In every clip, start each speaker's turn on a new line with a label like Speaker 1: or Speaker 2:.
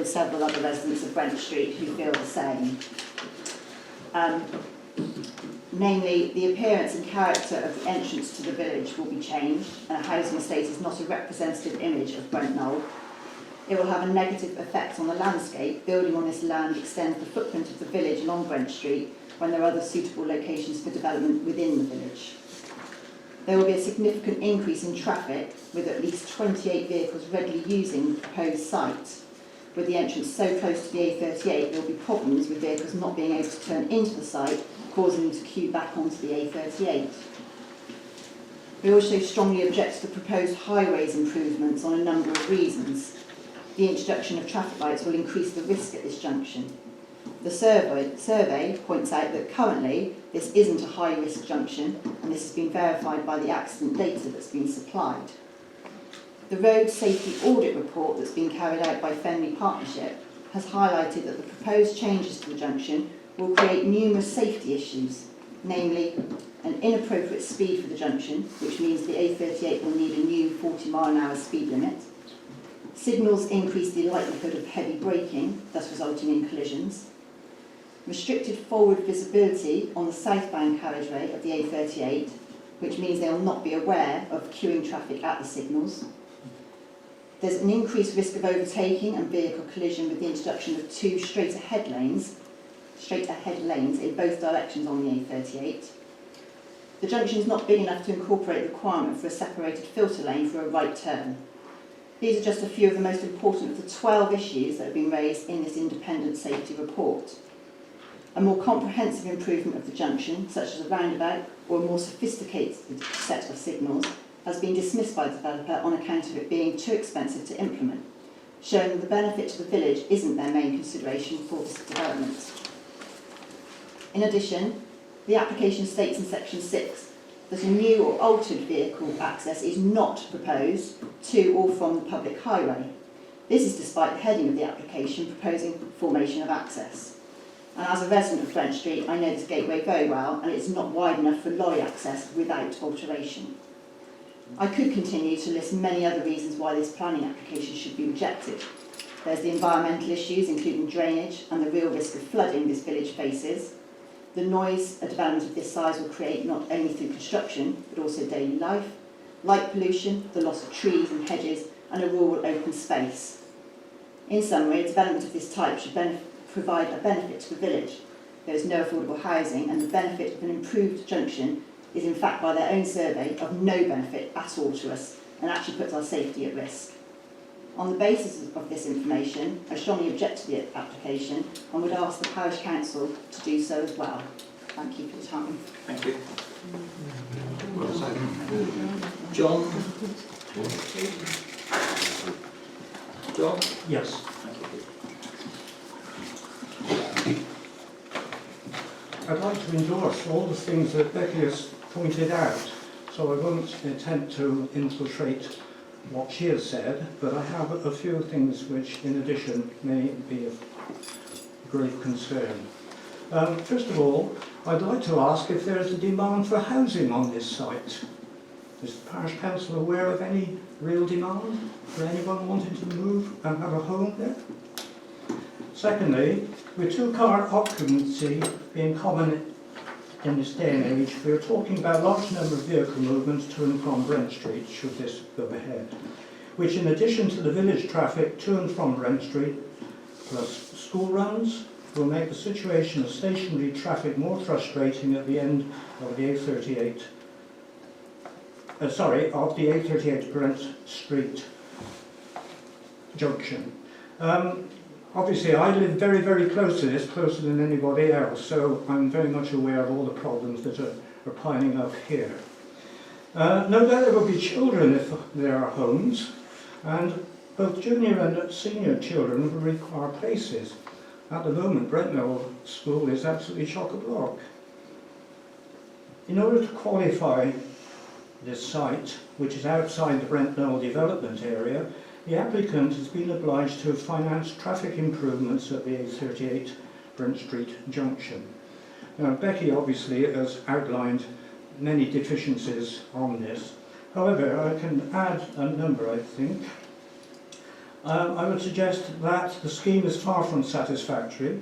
Speaker 1: several other residents of Brent Street who feel the same. Namely, the appearance and character of the entrance to the village will be changed, and a housing estate is not a representative image of Brent Knoll. It will have a negative effect on the landscape. Building on this land extends the footprint of the village along Brent Street when there are other suitable locations for development within the village. There will be a significant increase in traffic, with at least 28 vehicles regularly using the proposed site. With the entrance so close to the A38, there will be problems with vehicles not being able to turn into the site, causing them to queue back onto the A38. We also strongly object to the proposed highways improvements on a number of reasons. The introduction of traffic lights will increase the risk at this junction. The survey points out that currently this isn't a high-risk junction, and this has been verified by the accident data that's been supplied. The road safety audit report that's been carried out by Fenley Partnership has highlighted that the proposed changes to the junction will create numerous safety issues, namely an inappropriate speed for the junction, which means the A38 will need a new 40-mile-an-hour speed limit. Signals increase the likelihood of heavy braking, thus resulting in collisions. Restricted forward visibility on the southbound carriageway of the A38, which means they will not be aware of queuing traffic at the signals. There's an increased risk of overtaking and vehicle collision with the introduction of two straight ahead lanes in both directions on the A38. The junction is not big enough to incorporate the requirement for a separated filter lane for a right turn. These are just a few of the most important of the 12 issues that have been raised in this independent safety report. A more comprehensive improvement of the junction, such as a roundabout or a more sophisticated set of signals, has been dismissed by the developer on account of it being too expensive to implement, showing that the benefit to the village isn't their main consideration for this development. In addition, the application states in section 6 that a new or altered vehicle access is not proposed to or from the public highway. This is despite the heading of the application proposing formation of access. And as a resident of Brent Street, I know this gateway very well, and it's not wide enough for lorry access without alteration. I could continue to list many other reasons why this planning application should be rejected. There's the environmental issues, including drainage and the real risk of flooding this village faces. The noise a development of this size will create not only through construction, but also daily life. Light pollution, the loss of trees and hedges, and a rural open space. In summary, a development of this type should provide a benefit to the village. There is no affordable housing, and the benefit of an improved junction is in fact, by their own survey, of no benefit at all to us, and actually puts our safety at risk. On the basis of this information, I strongly object to the application and would ask the Parish Council to do so as well. Thank you for your time.
Speaker 2: Thank you. Well said. John? John?
Speaker 3: Yes.
Speaker 2: Thank you.
Speaker 3: I'd like to endorse all the things that Becky has pointed out, so I won't attempt to infiltrate what she has said, but I have a few things which, in addition, may be of grave concern. First of all, I'd like to ask if there is a demand for housing on this site. Is the Parish Council aware of any real demand for anyone wanting to move and have a home there? Secondly, with two-car occupancy being common in this day and age, we are talking about a large number of vehicle movements to and from Brent Street, should this go ahead, which in addition to the village traffic to and from Brent Street, plus school runs, will make the situation of stationary traffic more frustrating at the end of the A38, of the A38 Brent Street junction. Obviously, I live very, very close to this, closer than anybody else, so I'm very much aware of all the problems that are piling up here. No doubt there will be children if there are homes, and both junior and senior children will require places. At the moment, Brent Knoll School is absolutely chock-a-block. In order to qualify this site, which is outside the Brent Knoll development area, the applicant has been obliged to finance traffic improvements at the A38 Brent Street junction. Now, Becky obviously has outlined many deficiencies on this. However, I can add a number, I think. I would suggest that the scheme is far from satisfactory,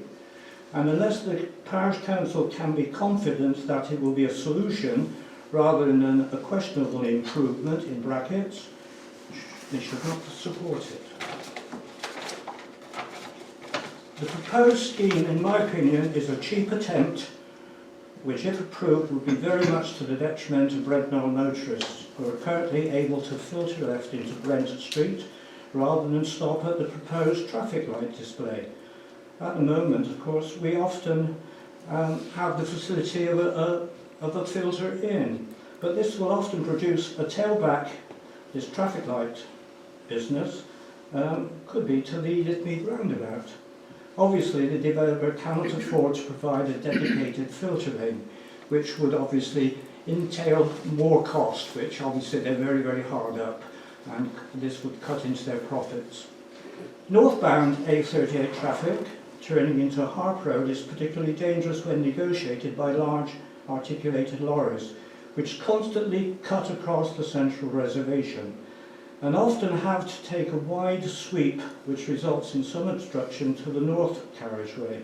Speaker 3: and unless the Parish Council can be confident that it will be a solution rather than a questionable improvement, in brackets, they should not support it. The proposed scheme, in my opinion, is a cheap attempt which, if approved, would be very much to the detriment of Brent Knoll motorists who are currently able to filter left into Brent Street rather than stop at the proposed traffic light display. At the moment, of course, we often have the facility of a filter in, but this will often produce a tailback. This traffic light business could be to the Litmead roundabout. Obviously, the developer cannot afford to provide a dedicated filter lane, which would obviously entail more cost, which obviously they're very, very hard up, and this would cut into their profits. Northbound A38 traffic turning into Harp Road is particularly dangerous when negotiated by large articulated lorries, which constantly cut across the central reservation and often have to take a wide sweep, which results in some obstruction to the north carriageway.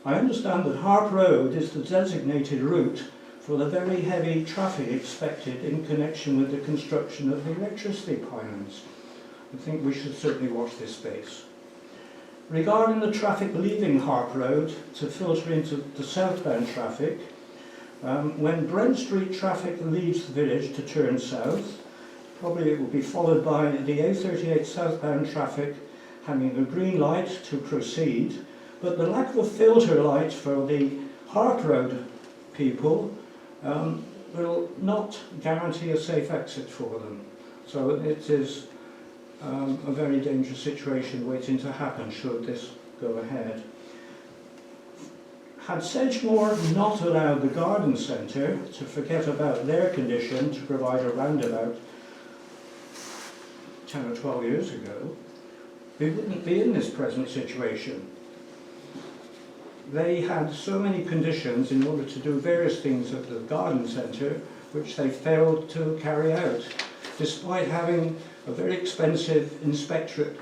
Speaker 3: I understand that Harp Road is the designated route for the very heavy traffic expected in connection with the construction of the electricity pylons. I think we should certainly watch this space. Regarding the traffic leaving Harp Road to filter into the southbound traffic, when Brent Street traffic leaves the village to turn south, probably it will be followed by the A38 southbound traffic having a green light to proceed, but the lack of a filter light for the Harp Road people will not guarantee a safe exit for them. So it is a very dangerous situation waiting to happen should this go ahead. Had Sedgemoor not allowed the garden centre to forget about their condition to provide a roundabout 10 or 12 years ago, we wouldn't be in this present situation. They had so many conditions in order to do various things at the garden centre which they failed to carry out, despite having a very expensive inspectorate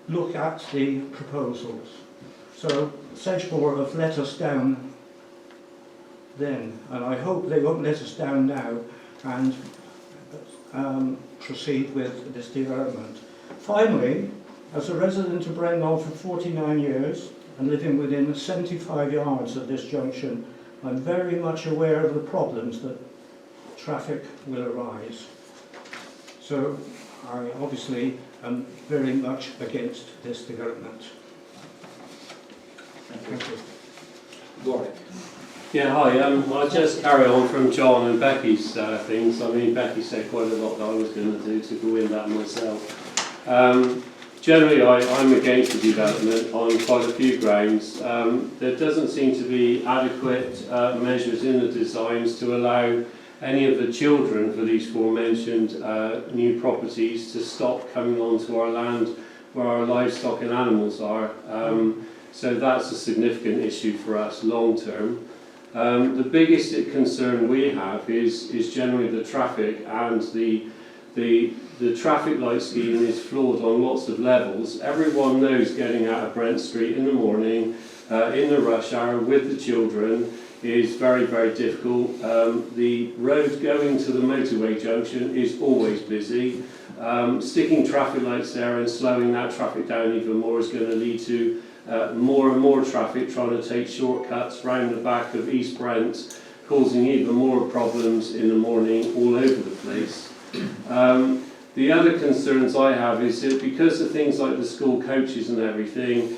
Speaker 3: look at the proposals. So Sedgemoor have let us down then, and I hope they won't let us down now and proceed with this development. Finally, as a resident of Brent Knoll for 49 years and living within 75 yards of this junction, I'm very much aware of the problems that traffic will arise. So I obviously am very much against this development. Thank you.
Speaker 2: Warwick.
Speaker 4: Yeah, hi. I'll just carry on from John and Becky's things. I mean, Becky said quite a lot that I was going to do to go in that myself. Generally, I'm against the development on quite a few grounds. There doesn't seem to be adequate measures in the designs to allow any of the children for these aforementioned new properties to stop coming onto our land where our livestock and animals are. So that's a significant issue for us long term. The biggest concern we have is generally the traffic, and the traffic light scheme is flawed on lots of levels. Everyone knows getting out of Brent Street in the morning, in the rush hour with the children, is very, very difficult. The road going to the motorway junction is always busy. Sticking traffic lights there and slowing that traffic down even more is going to lead to more and more traffic trying to take shortcuts round the back of East Brent, causing even more problems in the morning all over the place. The other concerns I have is that because of things like the school coaches and everything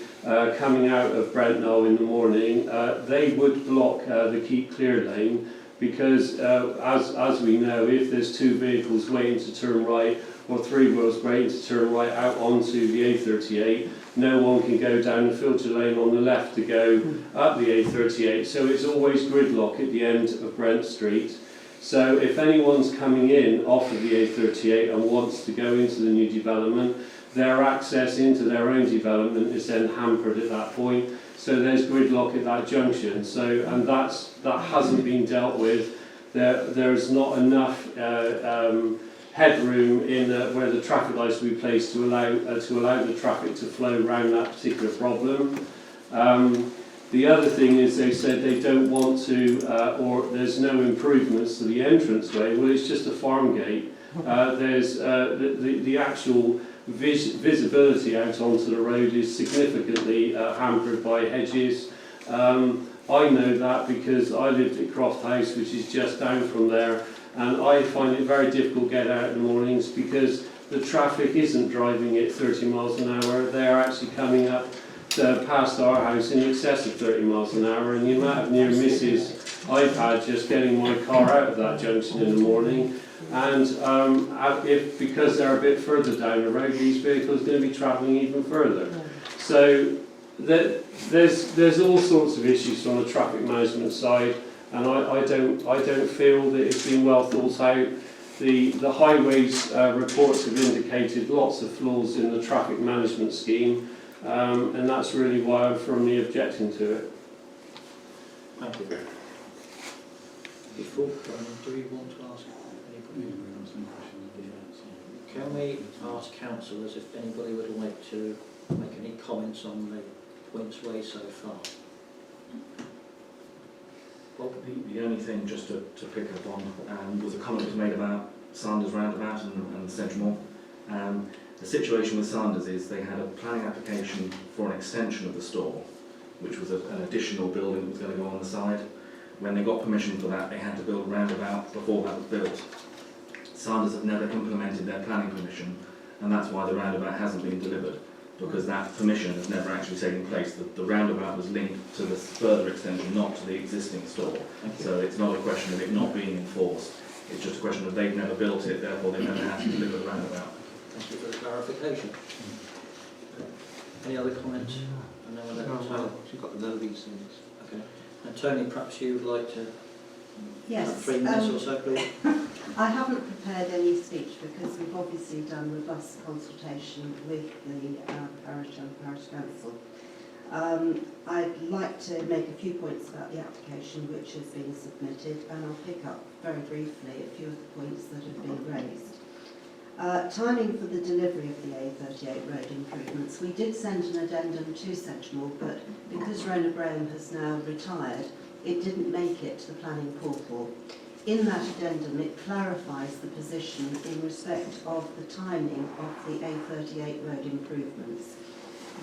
Speaker 4: coming out of Brent Knoll in the morning, they would block the Keep Clear lane, because as we know, if there's two vehicles waiting to turn right or three wheels waiting to turn right out onto the A38, no one can go down the filter lane on the left to go up the A38, so it's always gridlock at the end of Brent Street. So if anyone's coming in off of the A38 and wants to go into the new development, their access into their own development is then hampered at that point. So there's gridlock at that junction. So, and that hasn't been dealt with. There's not enough headroom in where the traffic lights will be placed to allow the traffic to flow around that particular problem. The other thing is they said they don't want to, or there's no improvements to the entranceway. Well, it's just a farm gate. There's the actual visibility out onto the road is significantly hampered by hedges. I know that because I lived at Croft House, which is just down from there, and I find it very difficult to get out in the mornings because the traffic isn't driving at 30 miles an hour. They're actually coming up past our house in excess of 30 miles an hour, and the amount of near misses I've had just getting my car out of that junction in the morning. And because they're a bit further down the road, these vehicles are going to be travelling even further. So there's all sorts of issues from the traffic management side, and I don't feel that it's been well thought out. The highways reports have indicated lots of flaws in the traffic management scheme, and that's really why I'm firmly objecting to it.
Speaker 2: Thank you. Before, do you want to ask anybody? Can we ask councillors if anybody would like to make any comments on the points raised so far? Bob?
Speaker 5: The only thing just to pick up on was a comment was made about Sanders Roundabout and Sedgemoor. The situation with Sanders is they had a planning application for an extension of the store, which was an additional building that was going to go on the side. When they got permission for that, they had to build a roundabout before that was built. Sanders have never implemented their planning permission, and that's why the roundabout hasn't been delivered, because that permission has never actually taken place. The roundabout was linked to the further extension, not to the existing store. So it's not a question of it not being enforced. It's just a question of they've never built it, therefore they never had to deliver the roundabout.
Speaker 2: Thank you for the clarification. Any other comments? And then we'll let Tony.
Speaker 6: You've got to know these things.
Speaker 2: Okay. And Tony, perhaps you would like to
Speaker 7: Yes.
Speaker 2: 3 minutes or so, please.
Speaker 7: I haven't prepared any speech because we've obviously done robust consultation with the parish and parish council. I'd like to make a few points about the application which has been submitted, and I'll pick up very briefly a few of the points that have been raised. Timing for the delivery of the A38 road improvements. We did send an addendum to Sedgemoor, but because Rona Graham has now retired, it didn't make it to the planning portal. In that addendum, it clarifies the position in respect of the timing of the A38 road improvements.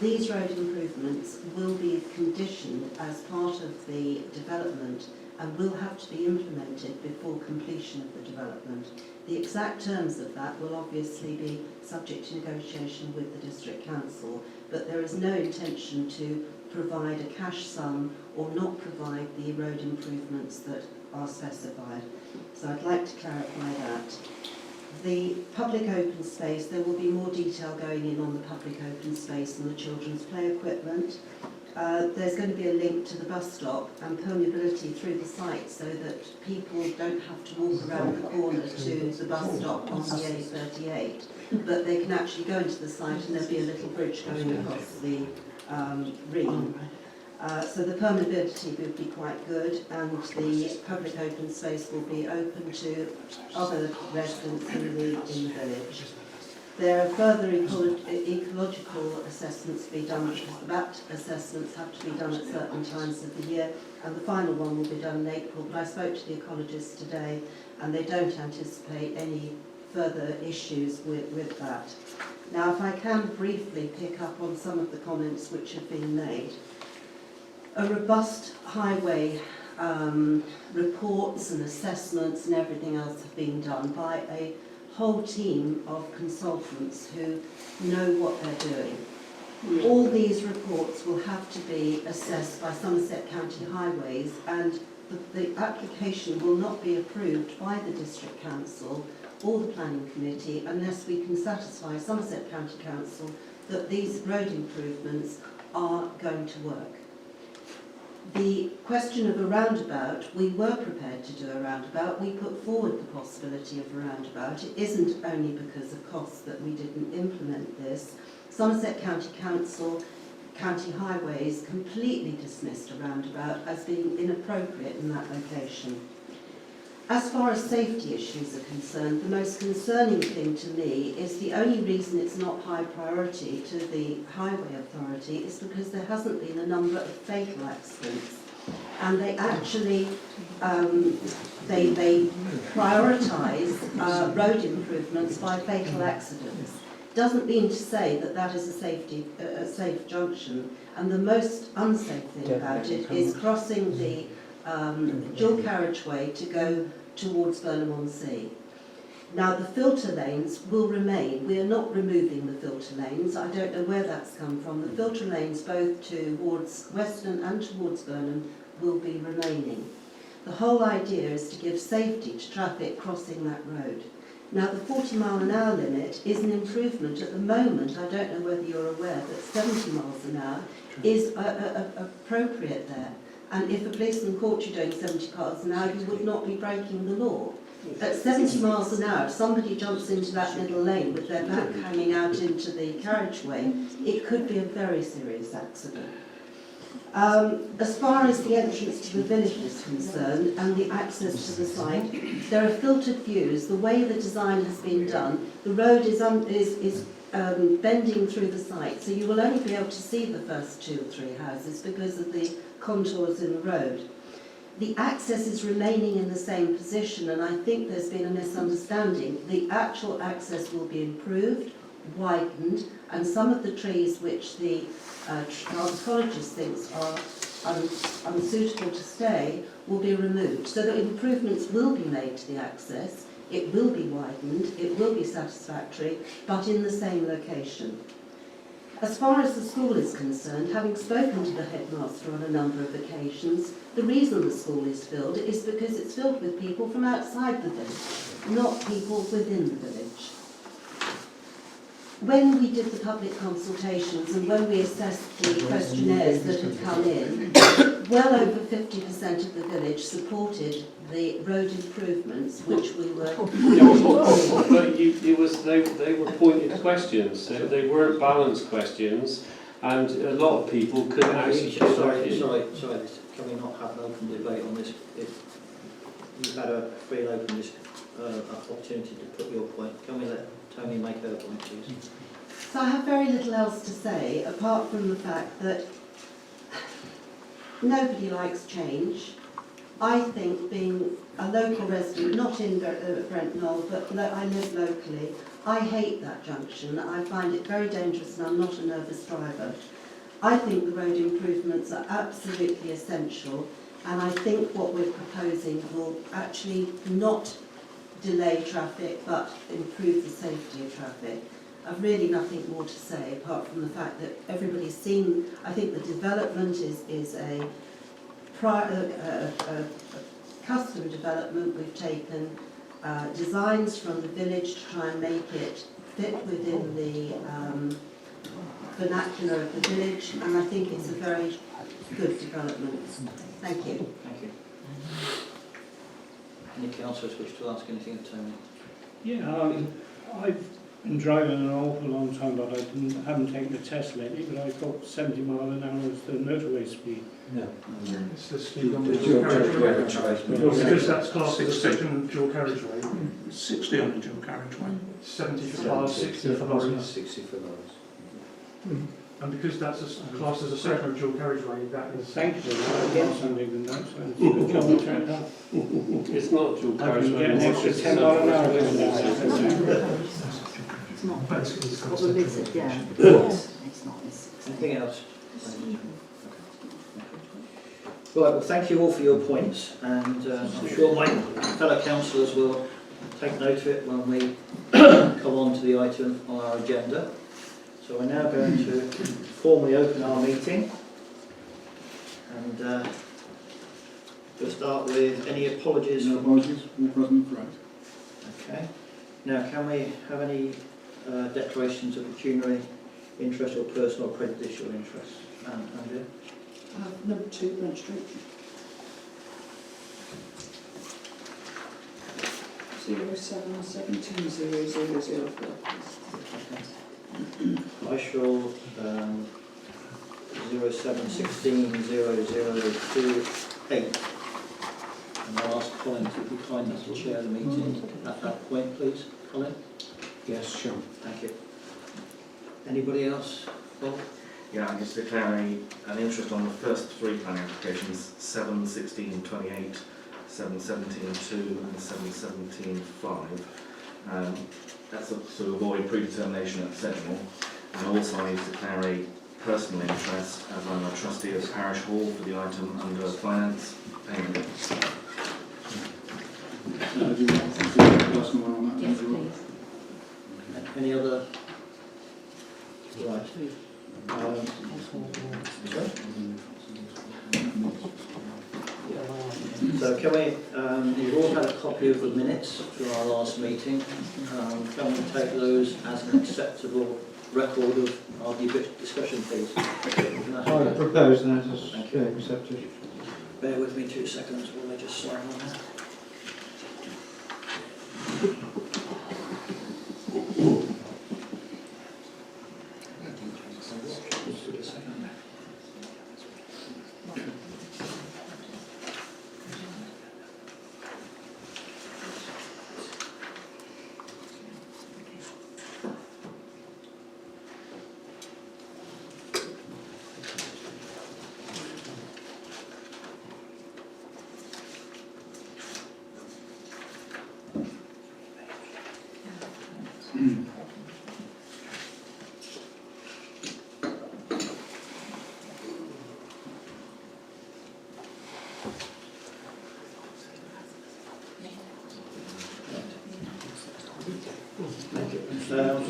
Speaker 7: These road improvements will be conditioned as part of the development and will have to be implemented before completion of the development. The exact terms of that will obviously be subject to negotiation with the District Council, but there is no intention to provide a cash sum or not provide the road improvements that are specified. So I'd like to clarify that. The public open space, there will be more detail going in on the public open space and the children's play equipment. There's going to be a link to the bus stop and permeability through the site so that people don't have to walk around the corner to the bus stop on the A38, but they can actually go into the site and there'll be a little bridge going across the ring. So the permeability will be quite good, and the public open space will be open to other residents in the village. There are further ecological assessments to be done, because the BAT assessments have to be done at certain times of the year, and the final one will be done in April. But I spoke to the ecologists today, and they don't anticipate any further issues with that. Now, if I can briefly pick up on some of the comments which have been made. A robust highway reports and assessments and everything else have been done by a whole team of consultants who know what they're doing. All these reports will have to be assessed by Somerset County Highways, and the application will not be approved by the District Council or the Planning Committee unless we can satisfy Somerset County Council that these road improvements are going to work. The question of a roundabout, we were prepared to do a roundabout. We put forward the possibility of a roundabout. It isn't only because of costs that we didn't implement this. Somerset County Council, County Highways completely dismissed a roundabout as being inappropriate in that location. As far as safety issues are concerned, the most concerning thing to me is the only reason it's not high priority to the Highway Authority is because there hasn't been a number of fatal accidents. And they actually they prioritise road improvements by fatal accidents. Doesn't mean to say that that is a safe junction. And the most unsafe thing about it is crossing the dual carriageway to go towards Burnham-on-Sea. Now the filter lanes will remain. We are not removing the filter lanes. I don't know where that's come from. The filter lanes both towards Weston and towards Burnham will be remaining. The whole idea is to give safety to traffic crossing that road. Now the 40-mile-an-hour limit is an improvement. At the moment, I don't know whether you're aware, that 70 miles an hour is appropriate there. And if a policeman caught you doing 70 miles an hour, you would not be breaking the law. At 70 miles an hour, if somebody jumps into that middle lane with their back hanging out into the carriageway, it could be a very serious accident. As far as the entrance to the village is concerned and the access to the site, there are filtered views. The way the design has been done, the road is bending through the site, so you will only be able to see the first 2 or 3 houses because of the contours in the road. The access is remaining in the same position, and I think there's been a misunderstanding. The actual access will be improved, widened, and some of the trees which the archaeologist thinks are unsuitable to stay will be removed. So that improvements will be made to the access, it will be widened, it will be satisfactory, but in the same location. As far as the school is concerned, having spoken to the headmaster on a number of occasions, the reason the school is filled is because it's filled with people from outside the village, not people within the village. When we did the public consultations and when we assessed the questionnaires that had come in, well over 50% of the village supported the road improvements which we were...
Speaker 4: But they were pointed questions, they weren't balanced questions, and a lot of people couldn't actually...
Speaker 2: Sorry, can we not have an open debate on this? If you've had a free and open opportunity to put your point, can we let Tony make her point, please?
Speaker 7: So I have very little else to say, apart from the fact that nobody likes change. I think, being a local resident, not in Brent Knoll, but I live locally, I hate that junction. I find it very dangerous and I'm not a nervous driver. I think the road improvements are absolutely essential, and I think what we're proposing will actually not delay traffic but improve the safety of traffic. I've really nothing more to say apart from the fact that everybody's seen. I think the development is a custom development. We've taken designs from the village to try and make it fit within the vernacular of the village, and I think it's a very good development. Thank you.
Speaker 2: Thank you. Any councillors wish to ask anything of Tony?
Speaker 6: Yeah, I've been driving an awful long time, but I haven't taken the test lately, but I thought 70 mile an hour is the motorway speed.
Speaker 2: No.
Speaker 8: It's the speed on the dual carriageway. Because that's classed as a second dual carriageway.
Speaker 6: 60 on the dual carriageway.
Speaker 8: 70 for cars, 60 for lorries.
Speaker 2: 60 for lorries.
Speaker 8: And because that's classed as a second dual carriageway, that is...
Speaker 6: Thank you for that. I don't even know, so it's a good job I turned up.
Speaker 4: It's not dual
Speaker 6: I can
Speaker 4: carriageway.
Speaker 6: get an extra 10 mile an hour.
Speaker 1: It's not.
Speaker 8: It's
Speaker 1: What will is it? Yeah. It's not.
Speaker 2: Anything else? Right, well, thank you all for your points, and I'm sure my fellow councillors will take note of it when we come on to the item on our agenda. So we're now going to formally open our meeting, and we'll start with any apologies.
Speaker 9: No apologies, all present, correct.
Speaker 2: Okay. Now, can we have any declarations of pecuniary interest or personal or prejudicial interest? Andrea?
Speaker 1: Number 2, Brent Street. 077200004.
Speaker 2: I shall 07160028. And I'll ask Colin to be kind enough to chair the meeting at that point, please. Colin?
Speaker 9: Yes, sure.
Speaker 2: Thank you. Anybody else? Bob?
Speaker 5: Yeah, I'm just declaring an interest on the first three planning applications, 7, 16, 28, 7, 17, 2 and 7, 17, 5. That's to avoid predetermination at Sedgemoor. And also I declare a personal interest as I'm a trustee of Parish Hall for the item under finance payment.
Speaker 9: Do you want to do a personal one on that?
Speaker 10: Yes,
Speaker 9: as well?
Speaker 10: please.
Speaker 2: Any other? Right. So can we, you've all had a copy of the minutes from our last meeting. Can we take those as an acceptable record of our discussion, please?
Speaker 3: I propose that as
Speaker 2: Thank you.
Speaker 3: accepted.
Speaker 2: Bear with me 2 seconds while I just sign on that.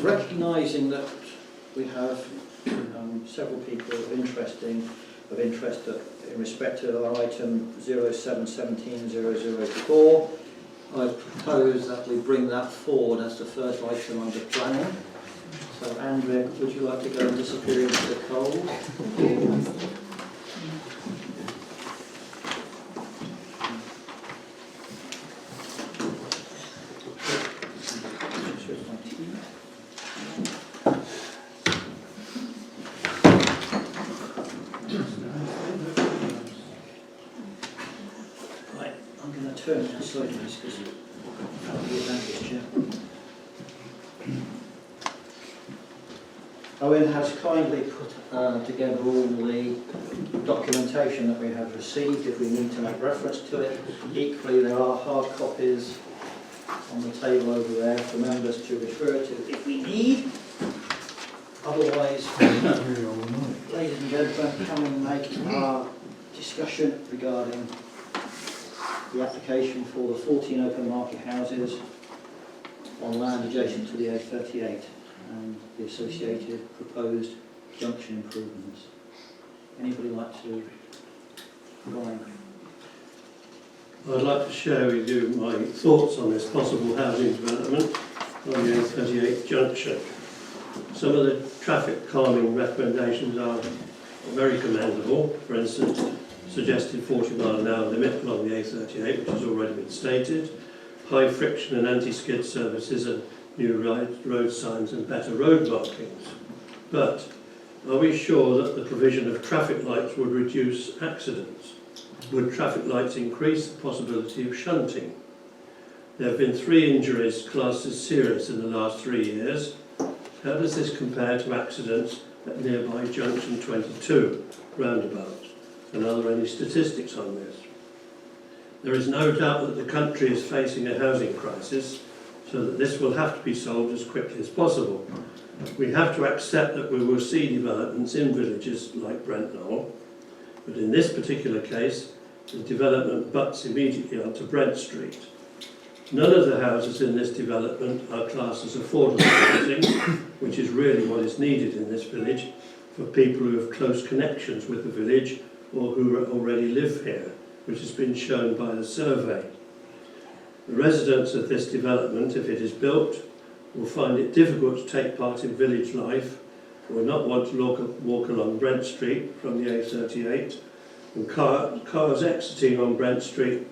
Speaker 2: Recognising that we have several people of interest in respect to our item 0717-004, I propose that we bring that forward as the first item under planning. So Andrea, would you like to go and disappear into the cold? Turn now slowly, because that'll be advantage, Chair. Owen has kindly put together all the documentation that we have received, if we need to make reference to it. Equally, there are hard copies on the table over there for members to refer to if we need. Otherwise, ladies and gentlemen, can we make our discussion regarding the application for the 14 open market houses on land adjacent to the A38 and the associated proposed junction improvements. Anybody like to go on?
Speaker 6: I'd like to share with you my thoughts on this possible housing development on the A38 junction. Some of the traffic calming recommendations are very commendable. For instance, suggested 40 mile an hour limit along the A38, which has already been stated, high friction and anti-skid services and new road signs and better road markings. But are we sure that the provision of traffic lights would reduce accidents? Would traffic lights increase the possibility of shunting? There have been 3 injuries classed as serious in the last 3 years. How does this compare to accidents at nearby junction 22 roundabout? And are there any statistics on this? There is no doubt that the country is facing a housing crisis, so that this will have to be solved as quickly as possible. We have to accept that we will see developments in villages like Brent Knoll, but in this particular case, the development butts immediately onto Brent Street. None of the houses in this development are classed as affordable housing, which is really what is needed in this village for people who have close connections with the village or who already live here, which has been shown by the survey. The residents of this development, if it is built, will find it difficult to take part in village life, will not want to walk along Brent Street from the A38, and cars exiting on Brent Street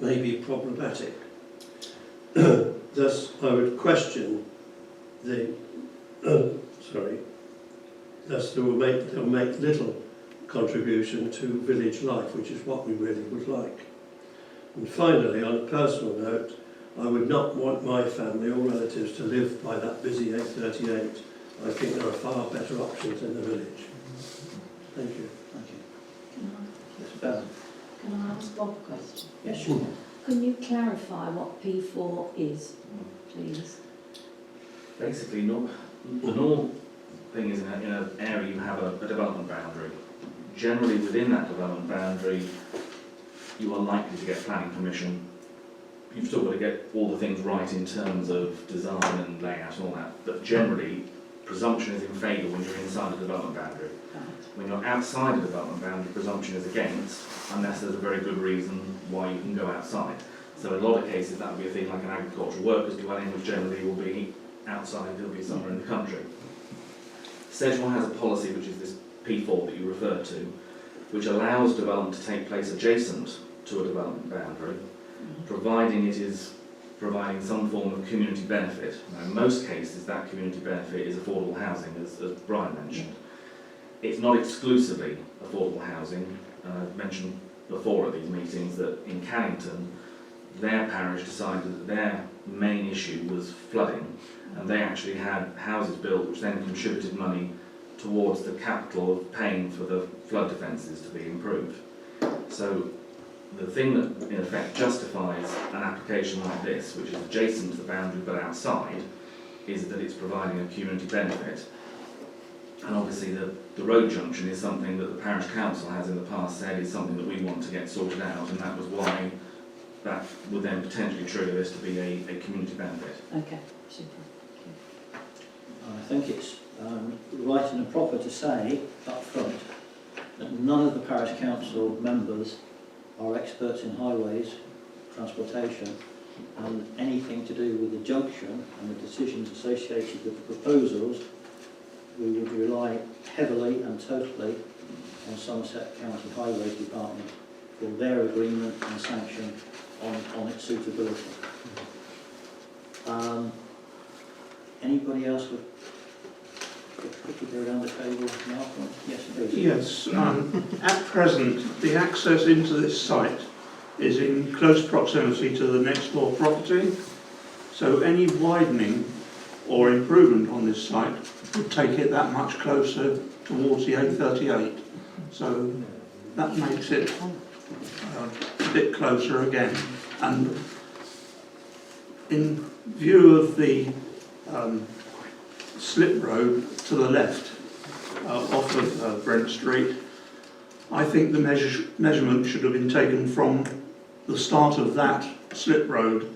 Speaker 6: may be problematic. Thus, I would question thus they'll make little contribution to village life, which is what we really would like. And finally, on a personal note, I would not want my family or relatives to live by that busy 838. I think there are far better options in the village. Thank you.
Speaker 2: Thank you.
Speaker 10: Can
Speaker 2: Yes, Beth.
Speaker 10: I ask Bob a question?
Speaker 2: Yes, sure.
Speaker 10: Can you clarify what P4 is, please?
Speaker 5: Basically, the normal thing is in an area you have a development boundary. Generally within that development boundary, you are likely to get planning permission. You've still got to get all the things right in terms of design and layout and all that, but generally, presumption is in favour when you're inside a development boundary. When you're outside a development boundary, presumption is against, unless there's a very good reason why you can go outside. So in a lot of cases, that would be a thing like an agricultural workers dwelling, which generally will be outside, it'll be somewhere in the country. Sedgemoor has a policy, which is this P4 that you referred to, which allows development to take place adjacent to a development boundary, providing it is providing some form of community benefit. Now, in most cases, that community benefit is affordable housing, as Brian mentioned. It's not exclusively affordable housing. I've mentioned before at these meetings that in Cannington, their parish decided that their main issue was flooding, and they actually had houses built which then contributed money towards the capital of paying for the flood defences to be improved. So the thing that in effect justifies an application like this, which is adjacent to the boundary but outside, is that it's providing a community benefit. And obviously the road junction is something that the parish council has in the past said is something that we want to get sorted out, and that was why that would then potentially trigger this to be a community benefit.
Speaker 10: Okay, super.
Speaker 2: I think it's right and proper to say up front that none of the parish council members are experts in highways, transportation, and anything to do with the junction and the decisions associated with the proposals. We would rely heavily and totally on Somerset County Highways Department for their agreement and sanction on its suitability. Anybody else would quickly go around the table? Malcolm? Yes, please.
Speaker 8: Yes, at present, the access into this site is in close proximity to the next door property, so any widening or improvement on this site would take it that much closer towards the A38. So that makes it a bit closer again. And in view of the slip road to the left off of Brent Street, I think the measurement should have been taken from the start of that slip road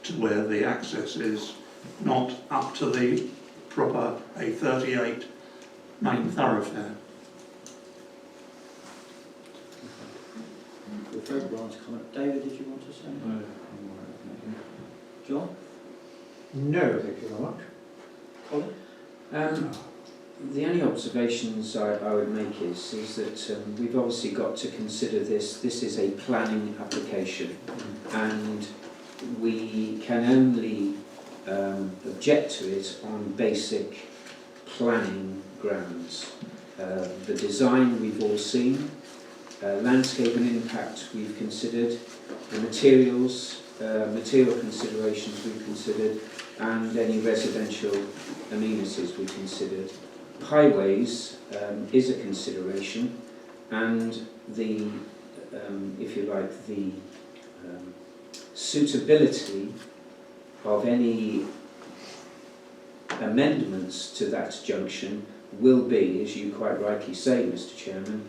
Speaker 8: to where the access is, not up to the proper A38 main thoroughfare.
Speaker 2: We've heard Brian's comment. David, did you want to say?
Speaker 9: No.
Speaker 2: John?
Speaker 9: No, thank you very much.
Speaker 2: Colin?
Speaker 11: The only observations I would make is that we've obviously got to consider this is a planning application, and we can only object to it on basic planning grounds. The design we've all seen, landscape and impact we've considered, the material considerations we've considered, and any residential amenities we considered. Highways is a consideration, and the, if you like, the suitability of any amendments to that junction will be, as you quite rightly say, Mr. Chairman,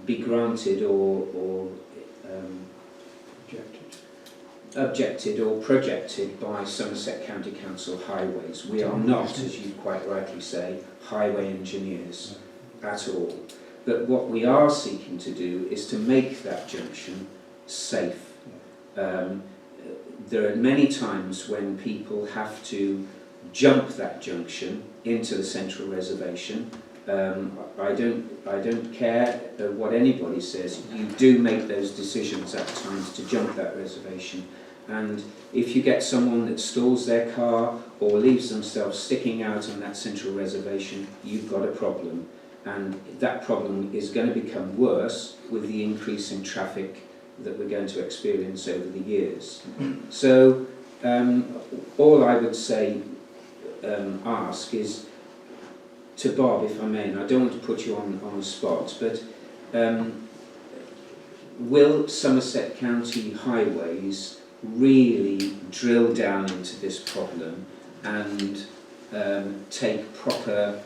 Speaker 11: be granted or objected or projected by Somerset County Council Highways. We are not, as you quite rightly say, highway engineers at all. But what we are seeking to do is to make that junction safe. There are many times when people have to jump that junction into the central reservation. I don't care what anybody says. You do make those decisions at times to jump that reservation, and if you get someone that stalls their car or leaves themselves sticking out on that central reservation, you've got a problem. and that problem is going to become worse with the increase in traffic that we're going to experience over the years. So all I would say, ask is to Bob, if I may, and I don't want to put you on the spot, but will Somerset County Highways really drill down into this problem and take proper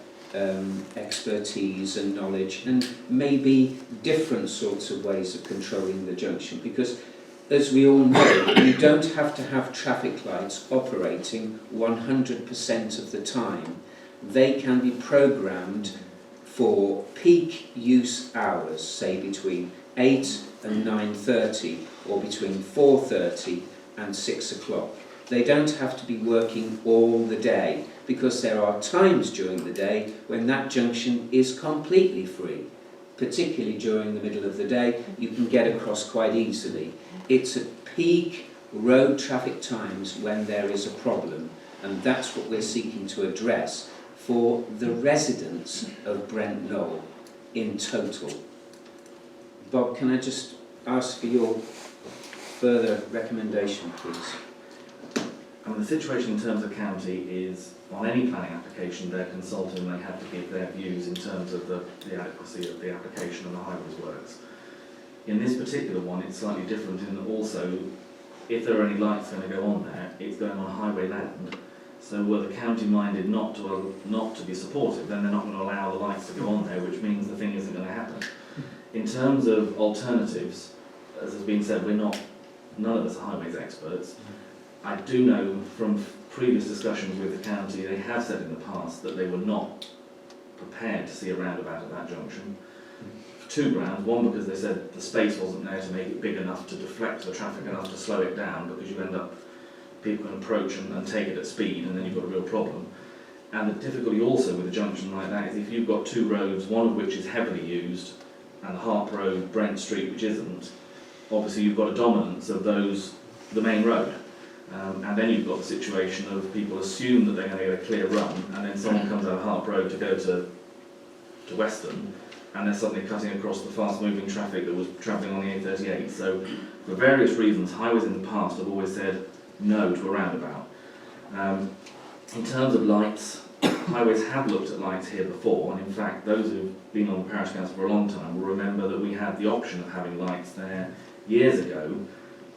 Speaker 11: expertise and knowledge and maybe different sorts of ways of controlling the junction? Because as we all know, you don't have to have traffic lights operating 100% of the time. They can be programmed for peak use hours, say between 8 and 9:30 or between 4:30 and 6 o'clock. They don't have to be working all the day, because there are times during the day when that junction is completely free. Particularly during the middle of the day, you can get across quite easily. It's at peak road traffic times when there is a problem, and that's what we're seeking to address for the residents of Brent Knoll in total. Bob, can I just ask for your further recommendation, please?
Speaker 5: I mean, the situation in terms of county is, on any planning application, they're consulted and they have to give their views in terms of the adequacy of the application and the highways works. In this particular one, it's slightly different in that also, if there are any lights going to go on there, it's going on highway land. So were the county minded not to be supportive, then they're not going to allow the lights to go on there, which means the thing isn't going to happen. In terms of alternatives, as has been said, none of us are highways experts. I do know from previous discussions with the county, they have said in the past that they were not prepared to see a roundabout at that junction. For two grounds. One, because they said the space wasn't there to make it big enough to deflect the traffic enough to slow it down, because you end up, people can approach and take it at speed, and then you've got a real problem. And the difficulty also with a junction like that is if you've got two roads, one of which is heavily used, and the Harp Road, Brent Street, which isn't, obviously you've got a dominance of those, the main road. And then you've got the situation of people assume that they're going to get a clear run, and then someone comes out of Harp Road to go to Weston, and they're suddenly cutting across the fast-moving traffic that was travelling on the A38. So, for various reasons, highways in the past have always said no to a roundabout. In terms of lights, highways have looked at lights here before, and in fact, those who've been on the Parish Council for a long time will remember that we had the option of having lights there years ago,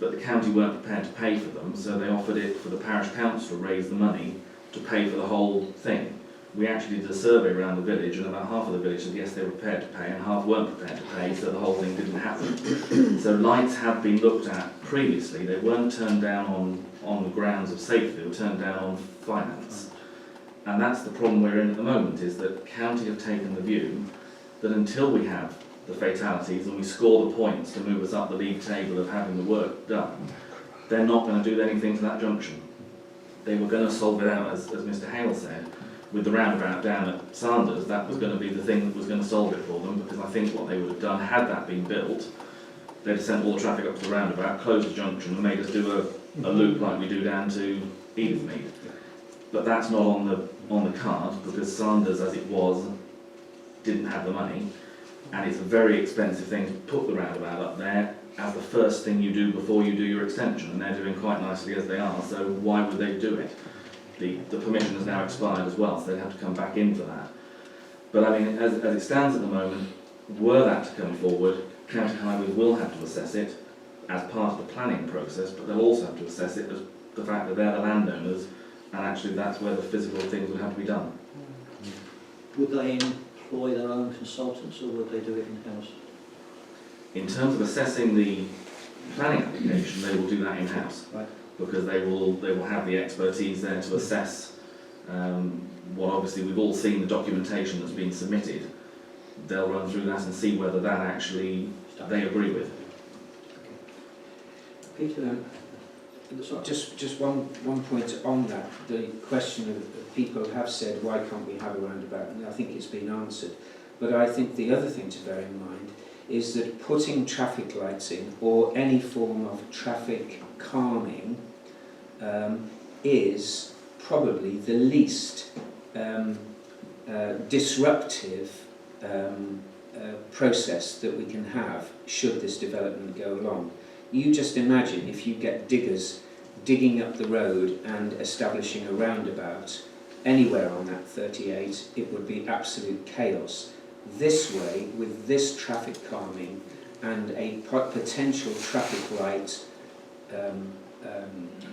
Speaker 5: but the county weren't prepared to pay for them, so they offered it for the Parish Council to raise the money to pay for the whole thing. We actually did a survey around the village, and about half of the village said yes, they were prepared to pay, and half weren't prepared to pay, so the whole thing didn't happen. So lights have been looked at previously. They weren't turned down on the grounds of safety, they were turned down on finance. And that's the problem we're in at the moment, is that county have taken the view that until we have the fatalities and we score the points to move us up the league table of having the work done, they're not going to do anything to that junction. They were going to solve it out, as Mr. Hale said, with the roundabout down at Sanders. That was going to be the thing that was going to solve it for them, because I think what they would have done, had that been built, they'd have sent all the traffic up to the roundabout, closed the junction and made us do a loop like we do down to Edithmead. But that's not on the card, because Sanders, as it was, didn't have the money. And it's a very expensive thing to put the roundabout up there as the first thing you do before you do your extension, and they're doing quite nicely as they are, so why would they do it? The permission has now expired as well, so they'd have to come back in for that. But I mean, as it stands at the moment, were that to come forward, County Highways will have to assess it as part of the planning process, but they'll also have to assess it as the fact that they're the landowners, and actually that's where the physical things would have to be done.
Speaker 2: Would they employ their own consultants, or would they do it in-house?
Speaker 5: In terms of assessing the planning application, they will do that in-house,
Speaker 2: Right.
Speaker 5: because they will have the expertise there to assess what obviously we've all seen the documentation that's been submitted. They'll run through that and see whether that actually they agree with.
Speaker 11: Peter, just one point on that. The question of people have said, why can't we have a roundabout? And I think it's been answered. But I think the other thing to bear in mind is that putting traffic lights in, or any form of traffic calming, is probably the least disruptive process that we can have should this development go along. You just imagine if you get diggers digging up the road and establishing a roundabout anywhere on that 38, it would be absolute chaos. This way, with this traffic calming and a potential traffic light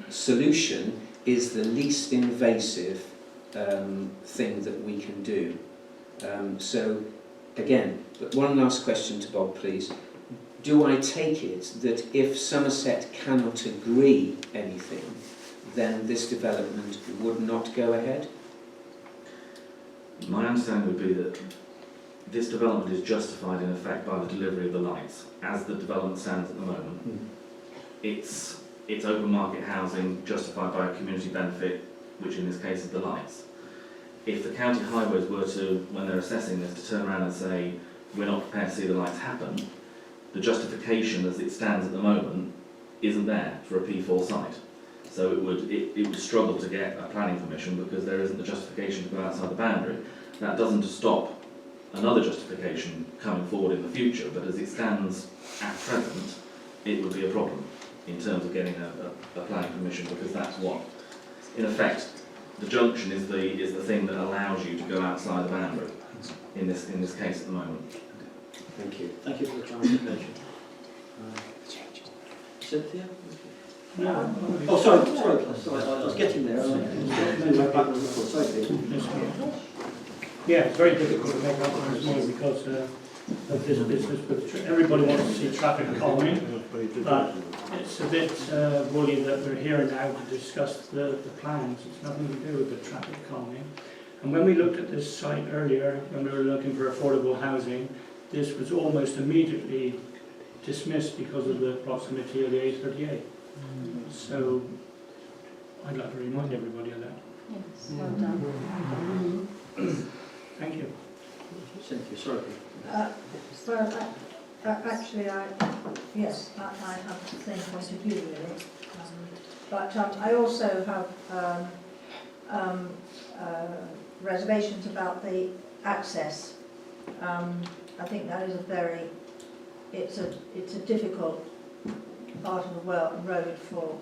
Speaker 11: solution, is the least invasive thing that we can do. So again, but one last question to Bob, please. Do I take it that if Somerset cannot agree anything, then this development would not go ahead?
Speaker 5: My understanding would be that this development is justified in effect by the delivery of the lights. As the development stands at the moment, it's open market housing justified by a community benefit, which in this case is the lights. If the county highways were to, when they're assessing this, to turn around and say, we're not prepared to see the lights happen, the justification as it stands at the moment isn't there for a P4 site. So it would struggle to get a planning permission because there isn't the justification to go outside the boundary. That doesn't stop another justification coming forward in the future, but as it stands at present, it would be a problem in terms of getting a planning permission, because that's what, in effect, the junction is the thing that allows you to go outside the boundary in this case at the moment.
Speaker 11: Thank you.
Speaker 2: Thank you for the clarification. Cynthia?
Speaker 6: No.
Speaker 2: Oh, sorry, I was getting there. Sorry, Peter.
Speaker 12: Yeah, it's very difficult to make up this money because of this business, but everybody wants to see traffic calming, but it's a bit woolly that we're here now to discuss the plans. It's nothing to do with the traffic calming. And when we looked at this site earlier, when we were looking for affordable housing, this was almost immediately dismissed because of the proximity of the A38. So I'd like to remind everybody of that.
Speaker 10: Yes, well done.
Speaker 12: Thank you.
Speaker 2: Cynthia, sorry.
Speaker 10: Well, actually, I have the same point of view, really. But I also have reservations about the access. I think that is it's a difficult part of the road for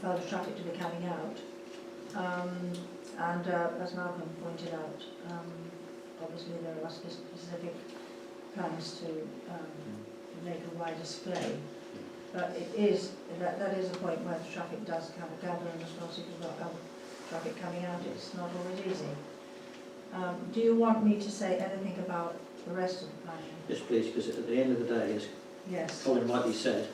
Speaker 10: further traffic to be coming out. And as Malcolm pointed out, obviously there are specific plans to make a wider display. But that is a point where the traffic does kind of gather, and as well as if you've got traffic coming out, it's not always easy. Do you want me to say anything about the rest of the planning?
Speaker 2: Yes, please, because at the end of the day, as
Speaker 10: Yes.
Speaker 2: Colin rightly said,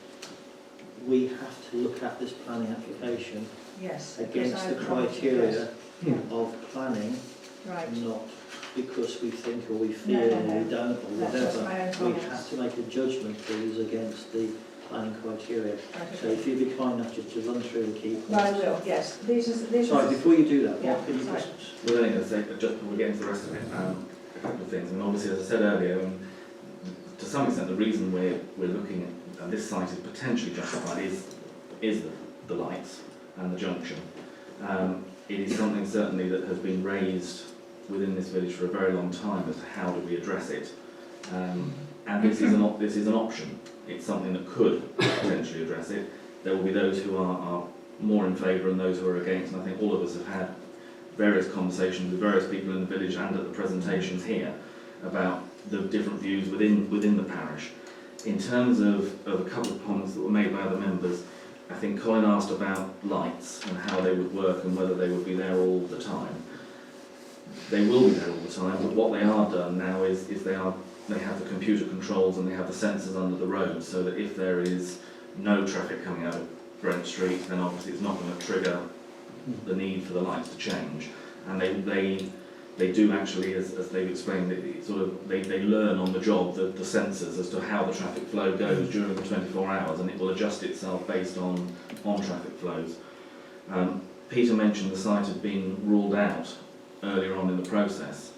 Speaker 2: we have to look at this planning application
Speaker 10: Yes.
Speaker 2: against the criteria
Speaker 10: Yes.
Speaker 2: of planning,
Speaker 10: Right.
Speaker 2: not because we think or we feel
Speaker 10: No,
Speaker 2: or we don't or
Speaker 10: That's just
Speaker 2: whatever.
Speaker 10: my own
Speaker 2: We
Speaker 10: comments.
Speaker 2: have to make a judgment, please, against the planning criteria.
Speaker 10: Right,
Speaker 2: So
Speaker 10: okay.
Speaker 2: if you'd be kind enough just to run through the key points.
Speaker 10: Well, I will, yes. These
Speaker 2: Sorry, before you do that,
Speaker 10: Yeah,
Speaker 2: what can you
Speaker 10: sorry.
Speaker 2: just...
Speaker 5: Well, only going to say, but just before we get into the rest of it, a couple of things. And obviously, as I said earlier, to some extent, the reason we're looking at this site is potentially justified is the lights and the junction. It is something certainly that has been raised within this village for a very long time as to how do we address it. And this is an option. It's something that could potentially address it. There will be those who are more in favour and those who are against, and I think all of us have had various conversations with various people in the village and at the presentations here about the different views within the parish. In terms of a couple of comments that were made by other members, I think Colin asked about lights and how they would work and whether they would be there all the time. They will be there all the time, but what they are done now is they have the computer controls and they have the sensors under the road, so that if there is no traffic coming out of Brent Street, then obviously it's not going to trigger the need for the lights to change. And they do actually, as they've explained, they learn on the job the sensors as to how the traffic flow goes during the 24 hours, and it will adjust itself based on traffic flows. Peter mentioned the site had been ruled out earlier on in the process.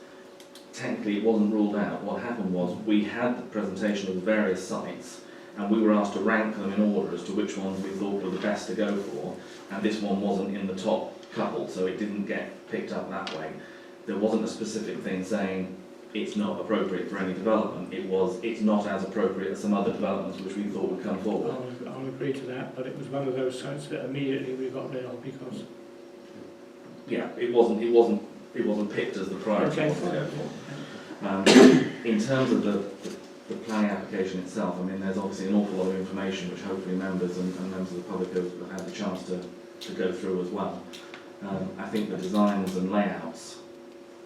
Speaker 5: Technically it wasn't ruled out. What happened was we had the presentation of the various sites and we were asked to rank them in order as to which ones we thought were the best to go for, and this one wasn't in the top couple, so it didn't get picked up that way. There wasn't a specific thing saying it's not appropriate for any development. It's not as appropriate as some other developments which we thought would come forward.
Speaker 12: I'll agree to that, but it was one of those sites that immediately we got rid of because...
Speaker 5: Yeah, it wasn't picked as the priority.
Speaker 12: Okay,
Speaker 5: was to go
Speaker 12: fine.
Speaker 5: for. In terms of the planning application itself, I mean, there's obviously an awful lot of information which hopefully members and members of the public have had the chance to go through as well. I think the designs and layouts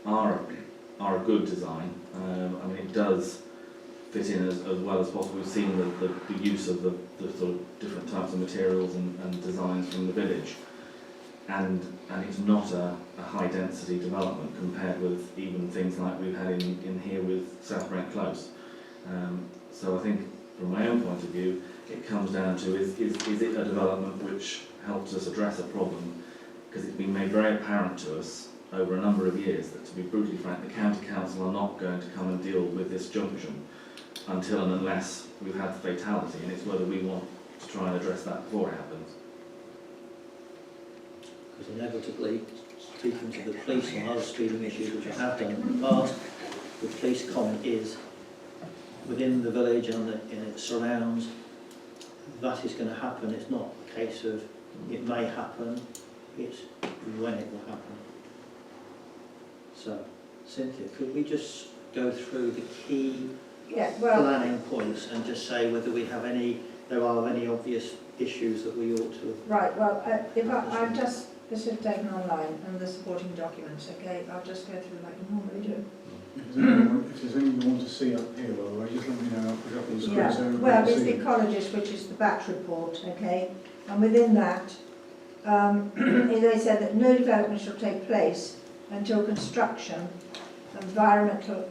Speaker 5: are a good design. I mean, it does fit in as well as possible. We've seen the use of the sort of different types of materials and designs from the village. And it's not a high density development compared with even things like we've had in here with South Brent Close. So I think from my own point of view, it comes down to is it a development which helps us address a problem? Because it's been made very apparent to us over a number of years that, to be brutally frank, the County Council are not going to come and deal with this junction until and unless we've had the fatality, and it's whether we want to try and address that before it happens.
Speaker 2: Because inevitably, speaking to the police on other speeding issues, which I have done in the past, the police comment is within the village and in its surrounds, that is going to happen. It's not a case of it may happen, it's when it will happen. So, Cynthia, could we just go through the key planning points and just say whether we have there are any obvious issues that we ought to...
Speaker 10: Right, well, this is taken online and the supporting documents, okay? I'll just go through like you normally do.
Speaker 9: If there's anything you want to see up here, by the way, just let me know. I'll put it up on the screen.
Speaker 10: Yeah,
Speaker 9: so everyone
Speaker 10: well,
Speaker 9: can
Speaker 10: it's
Speaker 9: see
Speaker 10: the
Speaker 9: it.
Speaker 10: ecologist, which is the batch report, okay? And within that, they said that no development shall take place until construction environmental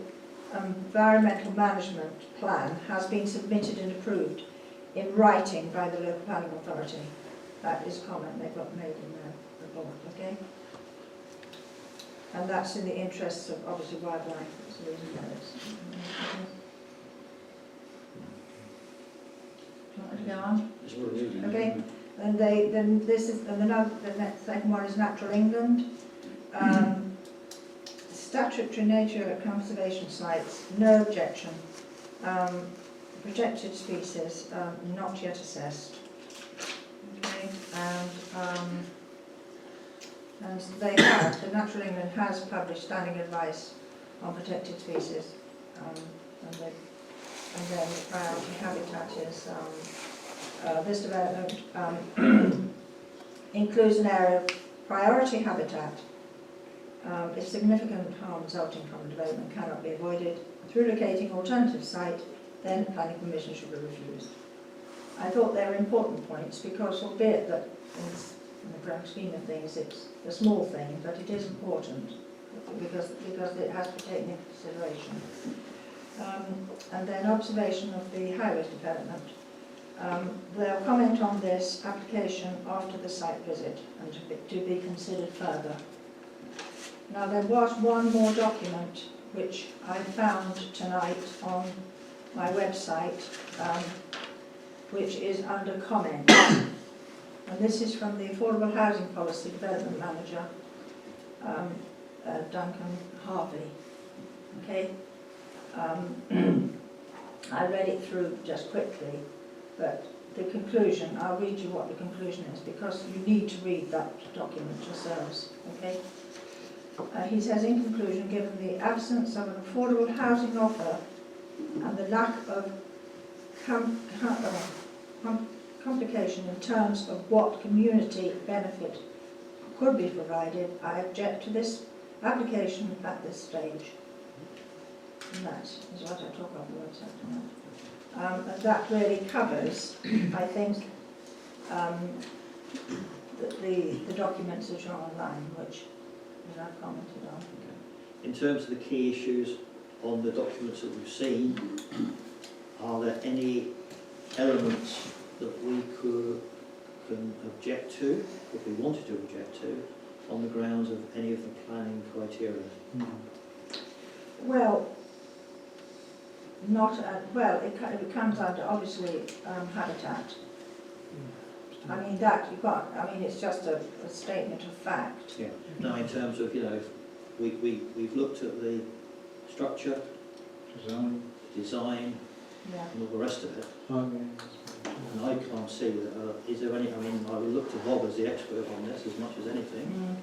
Speaker 10: management plan has been submitted and approved in writing by the local planning authority. That is a comment they've got made in their report, okay? And that's in the interests of obviously wildlife, that's the reason why it's. Do you want me to go on?
Speaker 2: It's what it is.
Speaker 10: Okay, and the next second one is Natural England. Statutory nature conservation sites, no objection. Protected species, not yet assessed. Okay, and the Natural England has published standing advice on protected species, and then the priority habitat is this development includes an area of priority habitat. If significant harm resulting from the development cannot be avoided through locating alternative site, then planning permission should be refused. I thought they were important points because, albeit that in the grand scheme of things it's a small thing, but it is important because it has to be taken into consideration. And then observation of the highways development. They'll comment on this application after the site visit and to be considered further. Now there was one more document which I found tonight on my website, which is under comment. And this is from the Affordable Housing Policy Development Manager, Duncan Harvey. Okay. I read it through just quickly, but the conclusion, I'll read you what the conclusion is because you need to read that document yourselves. Okay. He says, in conclusion, given the absence of an affordable housing offer and the lack of complication in terms of what community benefit could be provided, I object to this application at this stage. And that is what I talk about the website. And that really covers, I think, the documents which are online, which I've commented on.
Speaker 2: In terms of the key issues on the documents that we've seen, are there any elements that we can object to, if we wanted to object to, on the grounds of any of the planning criteria?
Speaker 10: Well, it comes under obviously habitat. I mean it's just a statement of fact.
Speaker 2: Yeah. Now in terms of, we've looked at the structure, design,
Speaker 10: Yeah.
Speaker 2: and all the rest of it.
Speaker 9: Timing.
Speaker 2: And I can't see that, is there any, I mean, I would look to Bob as the expert on this as much as anything.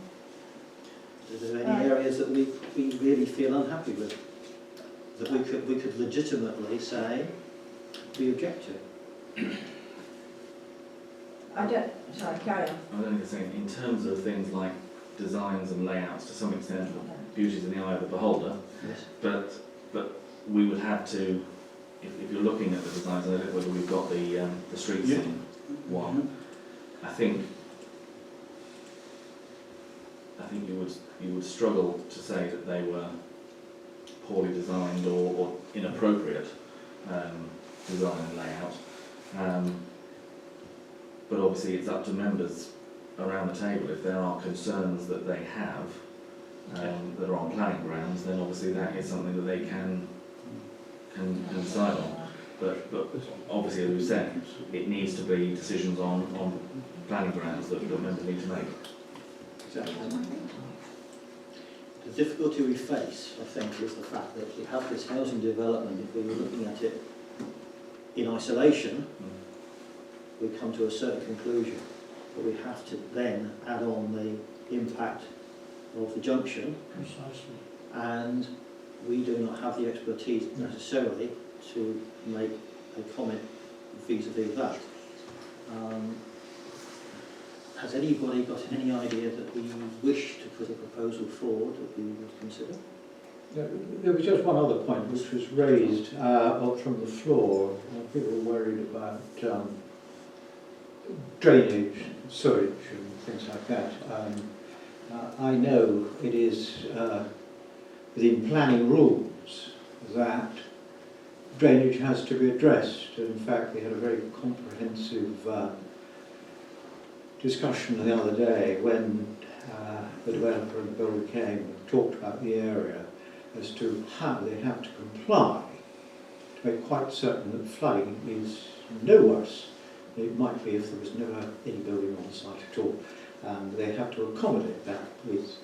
Speaker 2: Is there any areas that we really feel unhappy with? That we could legitimately say we object to?
Speaker 10: I don't, sorry, carry on.
Speaker 5: I was only saying, in terms of things like designs and layouts, to some extent, beauty is in the eye of the beholder.
Speaker 2: Yes.
Speaker 5: But we would have to, if you're looking at the designs, I don't know whether we've got the street scene one. I think you would struggle to say that they were poorly designed or inappropriate design and layout. But obviously it's up to members around the table. If there are concerns that they have that are on planning grounds, then obviously that is something that they can decide on. But obviously, as we said, it needs to be decisions on planning grounds that members need to make.
Speaker 2: Exactly. The difficulty we face, I think, is the fact that we have this housing development. If we were looking at it in isolation, we come to a certain conclusion. But we have to then add on the impact of the junction.
Speaker 12: Precisely.
Speaker 2: And we do not have the expertise necessarily to make a comment vis-a-vis that. Has anybody got any idea that we wish to put a proposal forward that we would consider?
Speaker 9: There was just one other point which was raised up from the floor. People were worried about drainage, sewage and things like that. I know it is within planning rules that drainage has to be addressed. In fact, we had a very comprehensive discussion the other day when the developer and the builder came and talked about the area as to how they have to comply to make quite certain that flooding is no worse than it might be if there was never any building on site at all. And they have to accommodate that with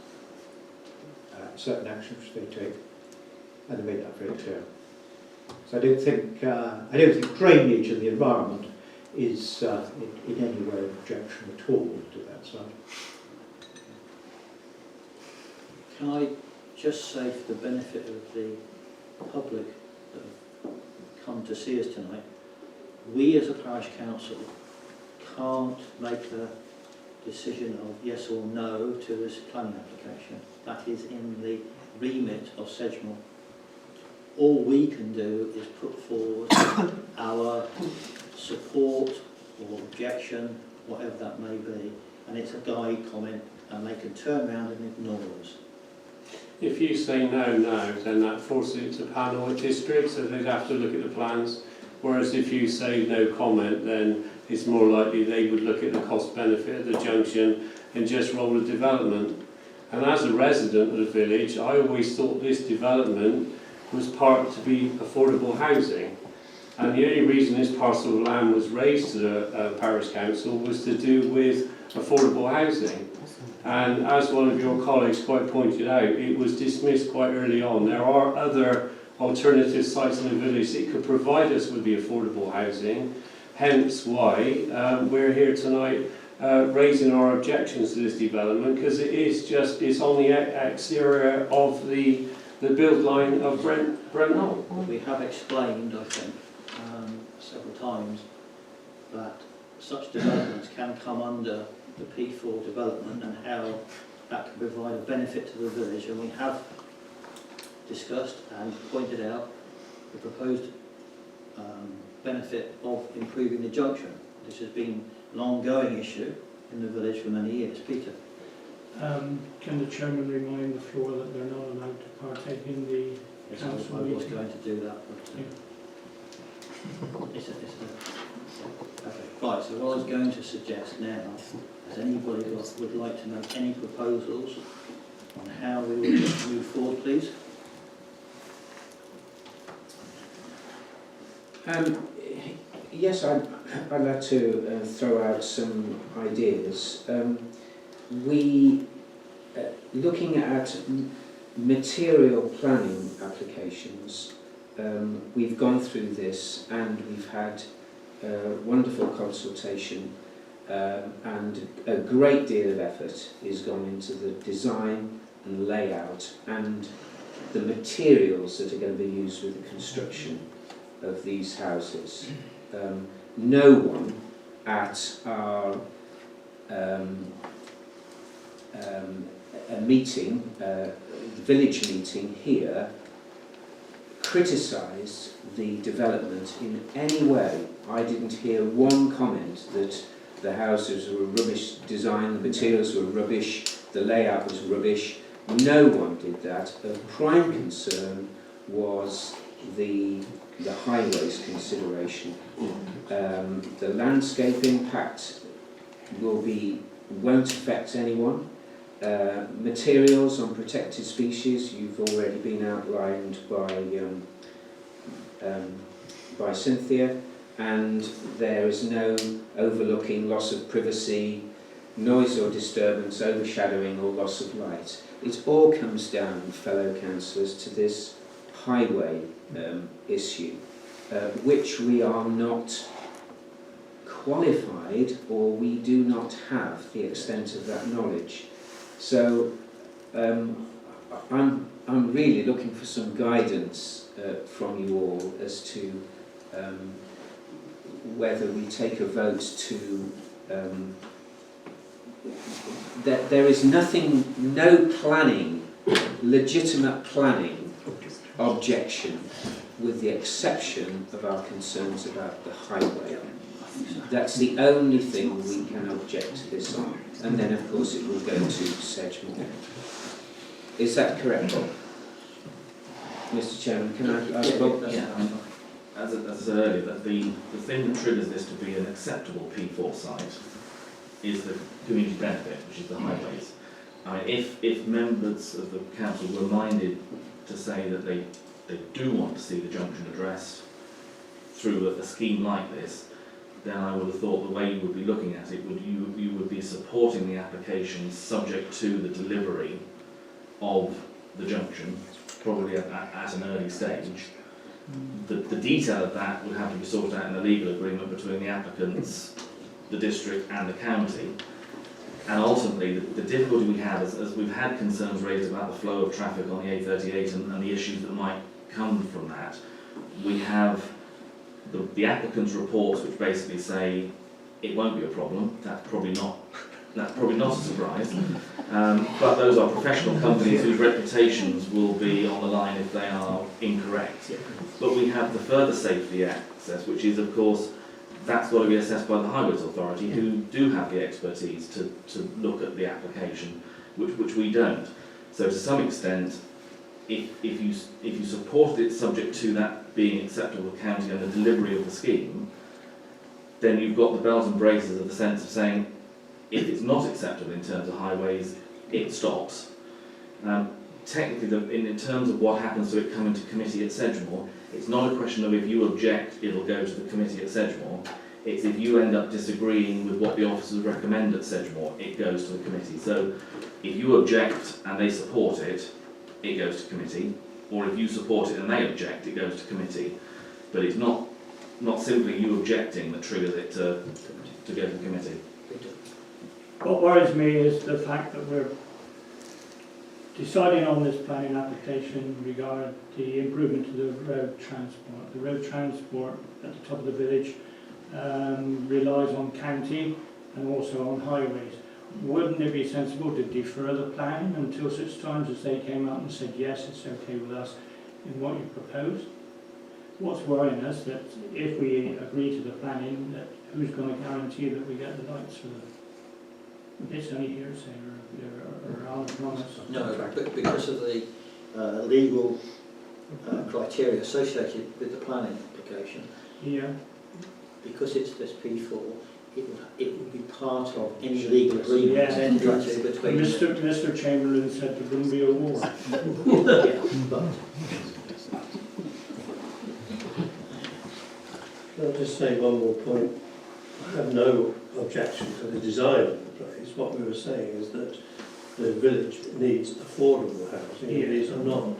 Speaker 9: certain actions which they take, and they made that very clear. So I don't think drainage and the environment is in any way an objection at all to that side.
Speaker 2: Can I just say, for the benefit of the public that have come to see us tonight, we as a parish council can't make a decision of yes or no to this planning application. That is in the remit of Sedgemoor. All we can do is put forward our support or objection, whatever that may be, and it's a guide comment, and they can turn around and ignore us.
Speaker 4: If you say no now, then that forces it to panel a district, so they'd have to look at the plans. Whereas if you say no comment, then it's more likely they would look at the cost benefit of the junction and just roll the development. And as a resident of the village, I always thought this development was part to be affordable housing. And the only reason this parcel of land was raised to the parish council was to do with affordable housing. And as one of your colleagues quite pointed out, it was dismissed quite early on. There are other alternative sites in the village that could provide us with the affordable housing, hence why we're here tonight raising our objections to this development, because it's on the exterior of the build line of Brent Knoll.
Speaker 2: We have explained, I think, several times that such developments can come under the P4 development and how that can provide a benefit to the village, and we have discussed and pointed out the proposed benefit of improving the junction. This has been an ongoing issue in the village for many years. Peter?
Speaker 12: Can the chairman remind the floor that they're not allowed to partake in the
Speaker 2: Yes,
Speaker 12: council
Speaker 2: I was
Speaker 12: meeting?
Speaker 2: going to do that, but okay. Right, so what I was going to suggest now, has anybody would like to make any proposals on how we will move forward, please?
Speaker 11: Yes, I'd like to throw out some ideas. We, looking at material planning applications, we've gone through this and we've had wonderful consultation, and a great deal of effort is gone into the design and layout and the materials that are going to be used with the construction of these houses. No one at our the village meeting here, criticised the development in any way. I didn't hear one comment that the houses were rubbish design, the materials were rubbish, the layout was rubbish. No one did that. Of prime concern was the highways consideration. The landscape impact won't affect anyone. Materials on protected species, you've already been outlined by Cynthia, and there is no overlooking, loss of privacy, noise or disturbance, overshadowing or loss of light. It all comes down, fellow councillors, to this highway issue, which we are not qualified, or we do not have the extent of that knowledge. So I'm really looking for some guidance from you all as to whether we take a vote to that there is nothing, no planning, legitimate planning objection, with the exception of our concerns about the highway. That's the only thing we can object to this on. And then, of course, it will go to Sedgemoor. Is that correct, Bob? Mr. Chairman, can I ask Bob?
Speaker 5: Yeah, as I said earlier, that the thing that triggers this to be an acceptable P4 site is the community benefit, which is the highways. If members of the council were minded to say that they do want to see the junction addressed through a scheme like this, then I would have thought the way you would be looking at it, you would be supporting the application subject to the delivery of the junction, probably at an early stage. The detail of that would have to be sorted out in a legal agreement between the applicants, the district and the county. And ultimately, the difficulty we have is, as we've had concerns raised about the flow of traffic on the A38 and the issues that might come from that, we have the applicant's reports which basically say it won't be a problem. That's probably not a surprise. But those are professional companies whose reputations will be on the line if they are incorrect. But we have the further safety access, which is, of course, that's got to be assessed by the Highways Authority, who do have the expertise to look at the application, which we don't. So to some extent, if you supported it subject to that being acceptable to the county and the delivery of the scheme, then you've got the bells and braces of the sense of saying, if it's not acceptable in terms of highways, it stops. Technically, in terms of what happens to it coming to committee at Sedgemoor, it's not a question of if you object, it'll go to the committee at Sedgemoor. It's if you end up disagreeing with what the officers recommend at Sedgemoor, it goes to the committee. So if you object and they support it, it goes to committee. Or if you support it and they object, it goes to committee. But it's not simply you objecting that triggers it to go to the committee.
Speaker 12: What worries me is the fact that we're deciding on this planning application regarding the improvement to the road transport. The road transport at the top of the village relies on county and also on highways. Wouldn't it be sensible to defer the planning until such times as they came out and said, yes, it's okay with us in what you proposed? What's worrying us that if we agree to the planning, that who's going to guarantee that we get the lights for them? It's only hearsay or on a promise.
Speaker 2: No, but because of the legal criteria associated with the planning application,
Speaker 12: Yeah.
Speaker 2: because it's this P4, it would be part of any legal agreement entered into between...
Speaker 12: Mr. Chamberlain said there wouldn't be a war.
Speaker 2: Yeah, but
Speaker 6: Can I just say one more point? I have no objection to the design of the place. What we were saying is that the village needs affordable housing. These are not.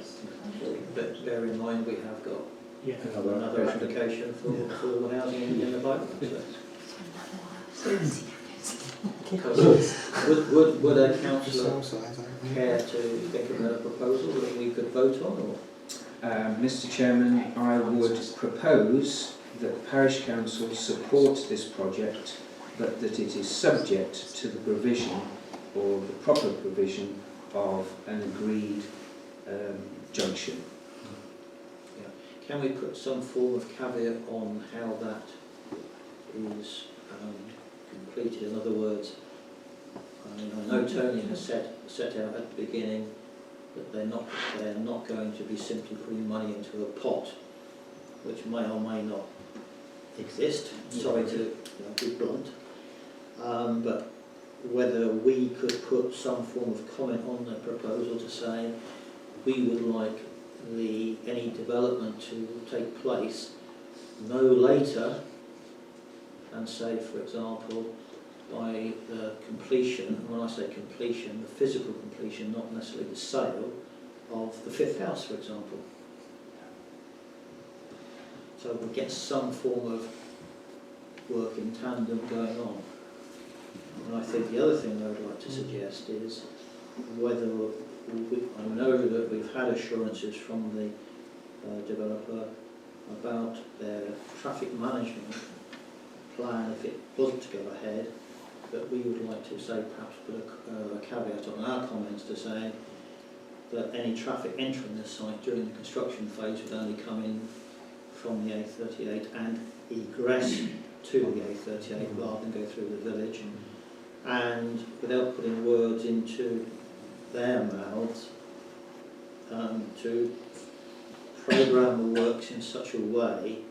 Speaker 2: But bear in mind, we have got
Speaker 12: Yeah.
Speaker 2: another application for affordable housing in the pipeline. So. Would a councillor care to think of a proposal that we could vote on? Or?
Speaker 11: Mr Chairman, I would propose that the Parish Council support this project, but that it is subject to the provision, or the proper provision, of an agreed junction.
Speaker 2: Can we put some form of caveat on how that is completed? In other words, I mean, I know Tony has set out at the beginning that they're not going to be simply putting money into a pot, which may or may not exist. Sorry to be blunt, but whether we could put some form of comment on the proposal to say we would like any development to take place no later than, say, for example, by the completion, and when I say completion, the physical completion, not necessarily the sale, of the fifth house, for example. So we get some form of work in tandem going on. And I think the other thing I would like to suggest is whether I know that we've had assurances from the developer about their traffic management plan if it wasn't to go ahead, but we would like to say perhaps put a caveat on our comments to say that any traffic entering the site during the construction phase would only come in from the A38 and egress to the A38 rather than go through the village. And without putting words into their mouths, to programme the works in such a way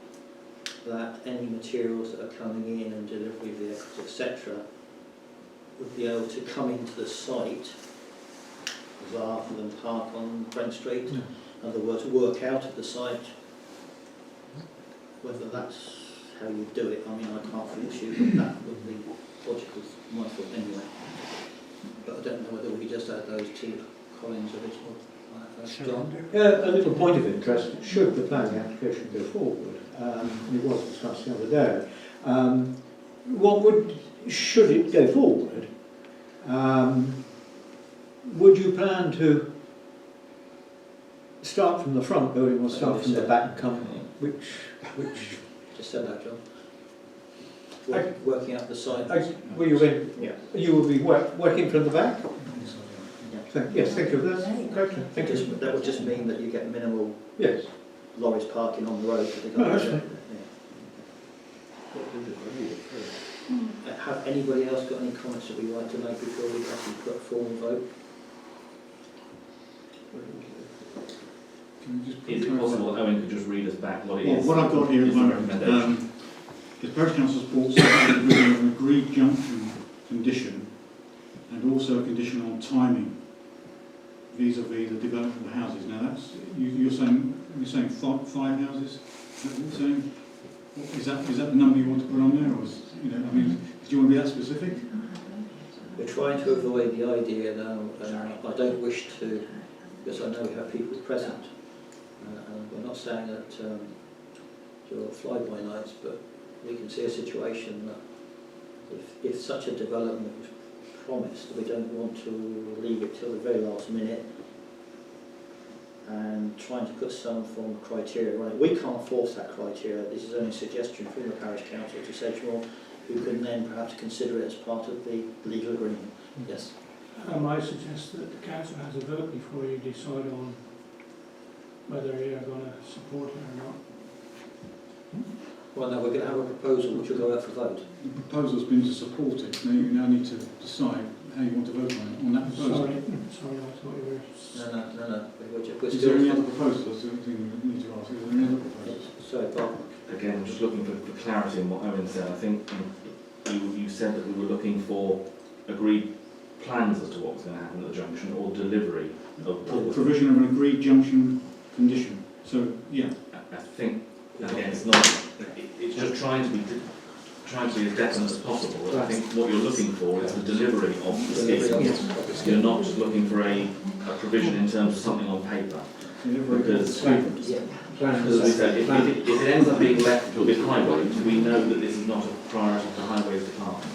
Speaker 2: that any materials that are coming in and delivery vehicles, etc., would be able to come into the site rather than park on Brent Street. In other words, work out of the site. Whether that's how you do it, I mean, I can't finish you, but that would be logical, my thought anyway. But I don't know whether we just add those to Colin's original. John?
Speaker 9: A little point of interest, should the planning application go forward, it was discussed the other day, should it go forward, would you plan to start from the front building or start from the back company? Which
Speaker 2: just said that, John. Working out the site.
Speaker 9: You will be working from the back? Yes, thank you. That's correct. Thank you.
Speaker 2: That would just mean that you get minimal lorries parking on the road.
Speaker 9: No, that's fine.
Speaker 2: Have anybody else got any comments that we'd like to make before we actually put a formal vote?
Speaker 5: Is it possible that Owen could just read us back what it is?
Speaker 13: What I've got here at the moment is Parish Council's brought an agreed junction condition and also a condition on timing vis-a-vis the development of the houses. Now that's you're saying five houses. Is that what you're saying? Is that the number you want to put on there, or do you want to be that specific?
Speaker 2: We're trying to avoid the idea now. I don't wish to, because I know we have people present, and we're not saying that you're fly-by-nights, but we can see a situation that if such a development was promised, we don't want to leave it till the very last minute and trying to put some form of criteria on it. We can't force that criteria. This is only a suggestion from the Parish Council to Sedgemoor, who can then perhaps consider it as part of the legal agreement. Yes?
Speaker 12: I might suggest that the council has a vote before you decide on whether you're going to support it or not.
Speaker 2: Well, no, we're going to have a proposal which will go out for vote.
Speaker 13: The proposal's been to support it. Now you need to decide how you want to vote on that proposal.
Speaker 12: Sorry, I thought you were...
Speaker 2: No. We're
Speaker 13: Is
Speaker 2: still
Speaker 13: there any other proposals? That's the only thing we need to ask. Is there any other proposals?
Speaker 2: Sorry, Bob.
Speaker 5: Again, I'm just looking for clarity on what Owen said. I think you said that we were looking for agreed plans as to what was going to happen at the junction or delivery of
Speaker 13: provision of an agreed junction condition. So, yeah.
Speaker 5: I think, again, it's not, it's just trying to be trying to be as definite as possible. I think what you're looking for is the delivery of the scheme. You're not just looking for a provision in terms of something on paper. Because, as we said, if it ends up being left with highways, we know that this is not a priority for highways department.